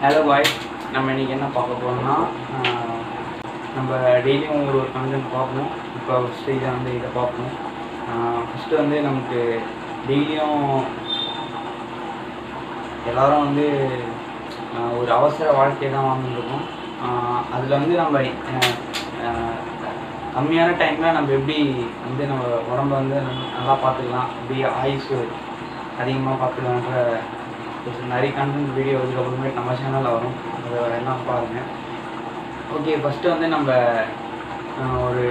Hello பாய், நம்ம இன்றைக்கி என்ன பார்க்க போகிறோம்னா, நம்ம டெய்லியும் ஒரு கண்டென்ட் பார்ப்போம். இப்போ ஃபஸ்ட்டு இதை பார்ப்போம். ஃபஸ்ட்டு வந்து நமக்கு டெய்லியும் எல்லோரும் வந்து ஒரு அவசர வாழ்க்கையை தான் வாழ்ந்துருக்கோம். அதில் வந்து நம்ம கம்மியான டைமில் நம்ம எப்படி வந்து நம்ம உடம்பை வந்து நல்லா பார்த்துக்கலாம், எப்படி ஆயுசு அதிகமாக பார்த்துக்கலான்ற நிறைய கண்டென்ட் வீடியோ இதுக்கப்புறமேட்டு நம்ம சேனலில் வரும். அதை எல்லாம் பாருங்கள். ஓகே, ஃபஸ்ட்டு வந்து நம்ம ஒரு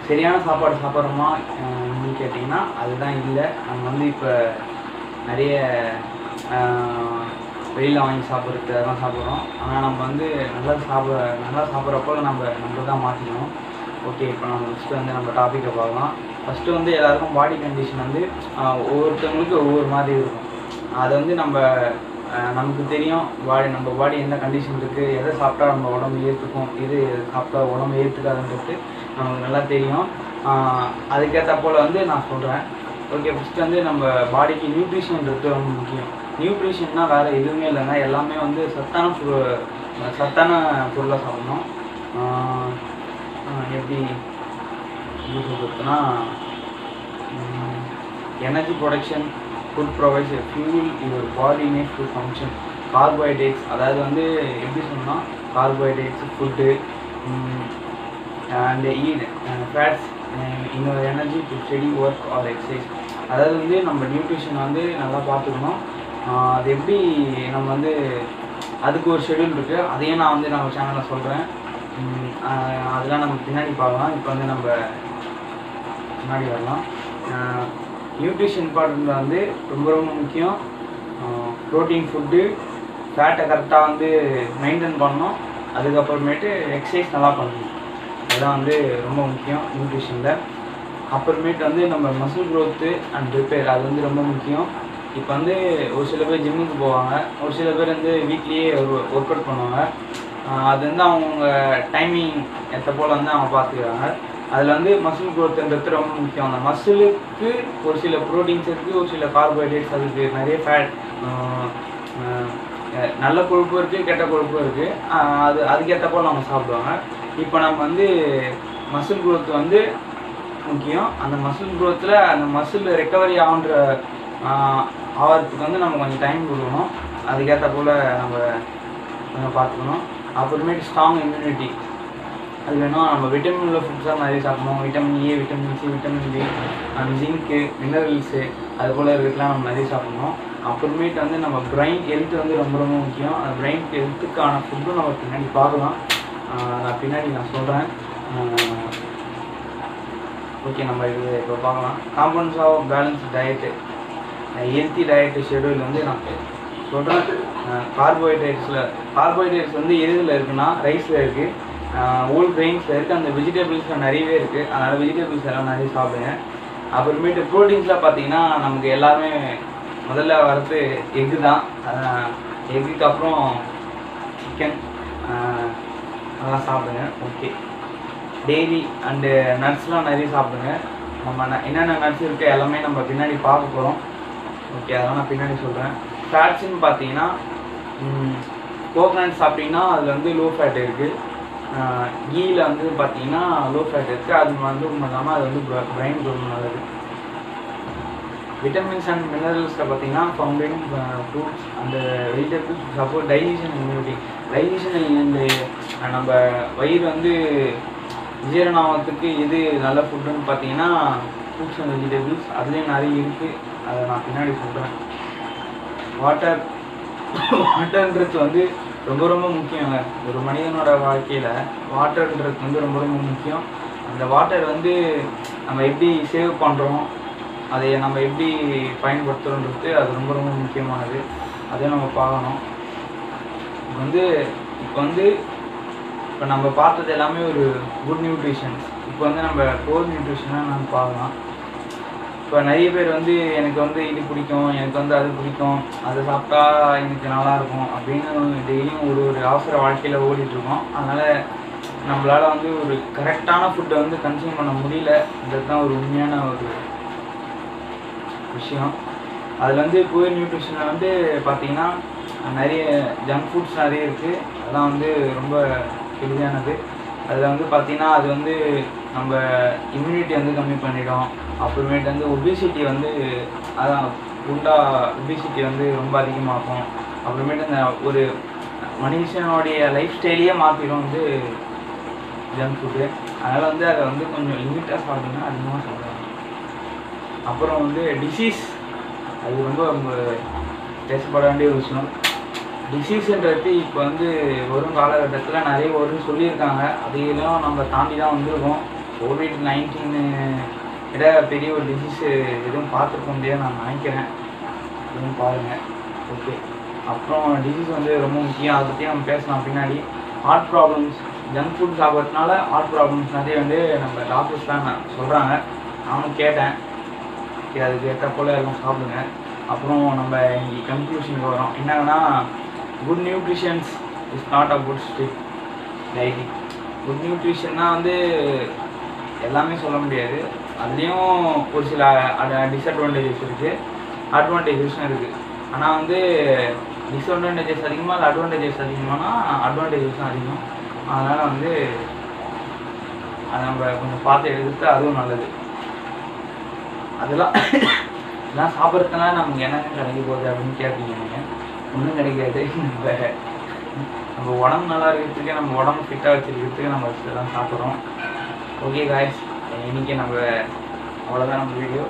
சரியான சாப்பாடு சாப்பிட்றோமா கேட்டிங்கன்னா அதுதான் இல்லை. நம்ம வந்து இப்போ நிறைய வெளியில் வாங்கி சாப்பிட்றது அதெல்லாம் சாப்பிட்றோம். ஆனால் நம்ம வந்து நல்லா சாப்பிட்றப்போ நம்ம தான் மாற்றிக்கணும். ஓகே, இப்போ நம்ம ஃபஸ்ட்டு வந்து நம்ம டாப்பிக்கை பார்க்கலாம். ஃபஸ்ட்டு வந்து எல்லாருக்கும் பாடி கண்டிஷன் வந்து ஒவ்வொருத்தவங்களுக்கு ஒவ்வொரு மாதிரி இருக்கும். அதை வந்து நமக்கு தெரியும் நம்ம பாடி என்ன கண்டிஷன் இருக்குது, எதை சாப்பிட்டா நம்ம உடம்பு ஏற்றுக்கும், இது சாப்பிட்டா உடம்பு ஏற்றுக்காதுன்றது நமக்கு நல்லா தெரியும். அதுக்கேற்ற போல் வந்து நான் சொல்கிறேன். ஓகே, ஃபஸ்ட்டு வந்து நம்ம பாடிக்கு நியூட்ரிஷன்றது ரொம்ப முக்கியம். நியூட்ரிஷன்னா வேறு எதுவுமே இல்லைங்க, எல்லாமே வந்து சத்தான பொருளாக சாப்பிடணும். எப்படி சொல்கிறதுனா, energy production, food provides a fuel your body needs to function. Carbohydrates, அதாவது வந்து எப்படி சொன்னால் carbohydrates food and eat fats இன்னொரு energy to study work or exercise. அதாவது வந்து நம்ம நியூட்ரிஷன் வந்து நல்லா பார்த்துக்கணும். அது எப்படி நம்ம வந்து அதுக்கு ஒரு ஷெடியூல் இருக்குது, அதையும் நான் வந்து நம்ம சேனலில் சொல்கிறேன். அதெல்லாம் நம்ம பின்னாடி பார்க்கலாம். இப்போ வந்து நம்ம முன்னாடி வரலாம். நியூட்ரிஷன் இம்பார்ட்டன்ட் வந்து ரொம்ப ரொம்ப முக்கியம். ப்ரோட்டீன் ஃபுட்டு, ஃபேட்டை கரெக்டாக வந்து மெயின்டைன் பண்ணணும். அதுக்கப்புறமேட்டு எக்ஸசைஸ் நல்லா பண்ணணும். அதுதான் வந்து ரொம்ப முக்கியம் நியூட்ரிஷனில். அப்புறமேட்டு வந்து நம்ம மசில் க்ரோத்து அண்ட் ரிப்பேர், அது வந்து ரொம்ப முக்கியம். இப்போ வந்து ஒரு சில பேர் ஜிம்முக்கு போவாங்க, ஒரு சில பேர் வந்து வீட்லேயே ஒர்க் அவுட் பண்ணுவாங்க. அது வந்து அவங்க டைமிங் ஏற்ற போல் வந்து அவங்க பார்த்துக்கிறாங்க. அதில் வந்து மசில் க்ரோத்துன்றது ரொம்ப முக்கியம். அந்த மசிலுக்கு ஒரு சில ப்ரோட்டீன்ஸ் இருக்குது, ஒரு சில கார்போஹைட்ரேட்ஸ், அதுக்கு நிறைய ஃபேட், நல்ல கொழுப்பு இருக்குது, கெட்ட கொழுப்பும் இருக்குது. அதுக்கேற்ற போல் நம்ம சாப்பிடுவாங்க. இப்போ நம்ம வந்து மசில் க்ரோத் வந்து முக்கியம். அந்த மசில் க்ரோத்தில் அந்த மசில் ரெக்கவரி ஆகிறதுக்கு வந்து நம்ம கொஞ்சம் டைம் கொடுக்கணும். அதுக்கேற்ற போல் நம்ம பார்த்துக்கணும். அப்புறமேட்டு ஸ்ட்ராங் இம்யூனிட்டி, அது வேணும். நம்ம விட்டமின் உள்ள ஃபுட்ஸாக நிறைய சாப்பிடணும். Vitamin A, vitamin C, vitamin B and zinc, minerals, அது போல் இருக்கிறதுலாம் நம்ம நிறைய சாப்பிடணும். அப்புறமேட்டு வந்து நம்ம பிரெயின் ஹெல்த் வந்து ரொம்ப ரொம்ப முக்கியம். அந்த பிரெயின் ஹெல்த்துக்கான ஃபுட்டும் நம்ம பின்னாடி பார்க்கலாம். நான் சொல்கிறேன். ஓகே, நம்ம இது இப்போ பார்க்கலாம். Components of balance diet, healthy diet schedule வந்து நான் சொல்கிறேன். கார்போஹைட்ரேட்ஸ் வந்து எதில் இருக்குன்னா ரைஸில் இருக்குது, ஹோல் கிரெயின்ஸில் இருக்குது, அந்த வெஜிடபிள்ஸில் நிறையவே இருக்குது. அதனால் வெஜிடபிள்ஸ் எல்லாம் நிறைய சாப்பிடுங்க. அப்புறமேட்டு ப்ரோட்டீன்ஸ்லாம் பார்த்திங்கன்னா நமக்கு எல்லாமே முதல்ல வரது எக்கு தான். எக்குக்கு அப்புறம் சிக்கன், அதெல்லாம் சாப்பிடுங்க. ஓகே, டெய்லி அண்டு நட்ஸ்லாம் நிறைய சாப்பிடுங்க. நம்ம என்னென்ன நட்ஸ் இருக்குது எல்லாமே நம்ம பின்னாடி பார்க்க போகிறோம். ஓகே, அதெல்லாம் நான் பின்னாடி சொல்கிறேன். ஃபேட்ஸ்ன்னு பார்த்தீங்கன்னா கோகனட் சாப்பிட்டிங்கன்னா அதில் வந்து லோ ஃபேட் இருக்குது. கீயில் வந்து பார்த்தீங்கன்னா லோ ஃபேட் இருக்குது. அது வந்து இல்லாமல் அது வந்து பிரெயின் ரொம்ப நல்லது. விட்டமின்ஸ் அண்ட் மினரல்ஸில் பார்த்தீங்கன்னா founding fruits and vegetables support digestion immunity. Digestion இந்த நம்ம வயிறு வந்து ஜீரணாகத்துக்கு எது நல்ல ஃபுட்டுன்னு பார்த்தீங்கன்னா ஃப்ரூட்ஸ் அண்ட் வெஜிடபிள்ஸ், அதுலேயும் நிறைய இருக்குது. அதை நான் பின்னாடி சொல்கிறேன். வாட்டர்ன்றது வந்து ரொம்ப ரொம்ப முக்கியங்க. ஒரு மனிதனோட வாழ்க்கையில் வாட்டர்ன்றது வந்து ரொம்ப ரொம்ப முக்கியம். அந்த வாட்டர் வந்து நம்ம எப்படி சேவ் பண்ணுறோம், அதை நம்ம எப்படி பயன்படுத்துகிறோன்றது அது ரொம்ப ரொம்ப முக்கியமானது. அதையும் நம்ம பார்க்கணும். இப்போ நம்ம பார்த்தது எல்லாமே ஒரு குட் நியூட்ரிஷன்ஸ். இப்போ வந்து நம்ம கோர் நியூட்ரிஷனாக நம்ம பார்க்கலாம். இப்போ நிறைய பேர் வந்து எனக்கு வந்து இது பிடிக்கும், எனக்கு வந்து அது பிடிக்கும், அதை சாப்பிட்டா எனக்கு நல்லாயிருக்கும் அப்படின்னு டெய்லியும் ஒரு அவசர வாழ்க்கையில் ஓடிட்டுருக்கோம். அதனால் நம்மளால் வந்து ஒரு கரெக்டான ஃபுட்டை வந்து கன்சியூம் பண்ண முடியல. இதுதான் ஒரு உண்மையான ஒரு விஷயம். அதில் வந்து புவர் நியூட்ரிஷனில் வந்து பார்த்திங்கன்னா நிறைய ஜங்க் ஃபுட்ஸ் நிறைய இருக்குது. அதெல்லாம் வந்து ரொம்ப ஹெல்தியானது. அதில் வந்து பார்த்திங்கன்னா அது வந்து நம்ம இம்யூனிட்டி வந்து கம்மி பண்ணிடும். அப்புறமேட்டு வந்து ஒபிசிட்டி வந்து அதான் ஒபிசிட்டி வந்து ரொம்ப அதிகமாகும். அப்புறமேட்டு இந்த ஒரு மனுஷனுடைய லைஃப் ஸ்டைலையே மாற்றிடும் வந்து ஜங்க் ஃபுட்டு. அதனால் வந்து அதை வந்து கொஞ்சம் லிமிட்டாக சாப்பிடுங்க, அதிகமாக சாப்பிடுவாங்க. அப்புறம் வந்து டிசீஸ், அது ரொம்ப பேசப்பட வேண்டிய விஷயம். டிசீஸுன்றது இப்போ வந்து வரும் காலகட்டத்தில் நிறைய வரும்னு சொல்லியிருக்காங்க. அதையெல்லாம் நம்ம தாண்டி தான் வந்திருக்கோம். COVID-19 விட பெரிய ஒரு டிசீஸு எதுவும் பார்த்துருக்க முடியாது நான் நினைக்கிறேன். எதுவும் பாருங்கள். ஓகே, அப்புறம் டிசீஸ் வந்து ரொம்ப முக்கியம். அதை பற்றி நம்ம பேசலாம் பின்னாடி. ஹார்ட் ப்ராப்ளம்ஸ், ஜங்க் ஃபுட் சாப்பிட்றதுனால ஹார்ட் ப்ராப்ளம்ஸ் நிறைய வந்து நம்ம டாக்டர்ஸ்லாம் சொல்கிறாங்க. நானும் கேட்டேன். அதுக்கு ஏற்ற போல் எல்லாம் சாப்பிடுங்க. அப்புறம் நம்ம இங்கே கன்க்ளூஷனுக்கு வரோம். என்னன்னா, good nutritions is not a good strict dieting. Good நியூட்ரிஷன்னா வந்து எல்லாமே சொல்ல முடியாது. அதுலேயும் ஒரு சில டிஸ்அட்வான்டேஜஸ் இருக்குது, அட்வான்டேஜஸும் இருக்குது. ஆனால் வந்து டிஸ்அட்வான்டேஜஸ் அதிகமாக இல்லை அட்வான்டேஜஸ் அதிகமானா அட்வான்டேஜஸும் அதிகம். அதனால் வந்து அதை நம்ம கொஞ்சம் பார்த்து எடுத்து அதுவும் நல்லது. அதெல்லாம் சாப்பிட்றதுனால நமக்கு என்னங்க கிடைக்க போகுது அப்படின்னு கேட்பீங்க நீங்கள். ஒன்றும் கிடைக்காது. நம்ம உடம்பு நல்லா இருக்கிறதுக்கு, நம்ம உடம்பு ஃபிட்டாக வச்சுருக்கிறதுக்கு நம்ம இதெல்லாம் சாப்பிட்றோம். ஓகே காய்ஸ், இன்றைக்கி நம்ம அவ்வளோதான் நம்ம வீடியோ.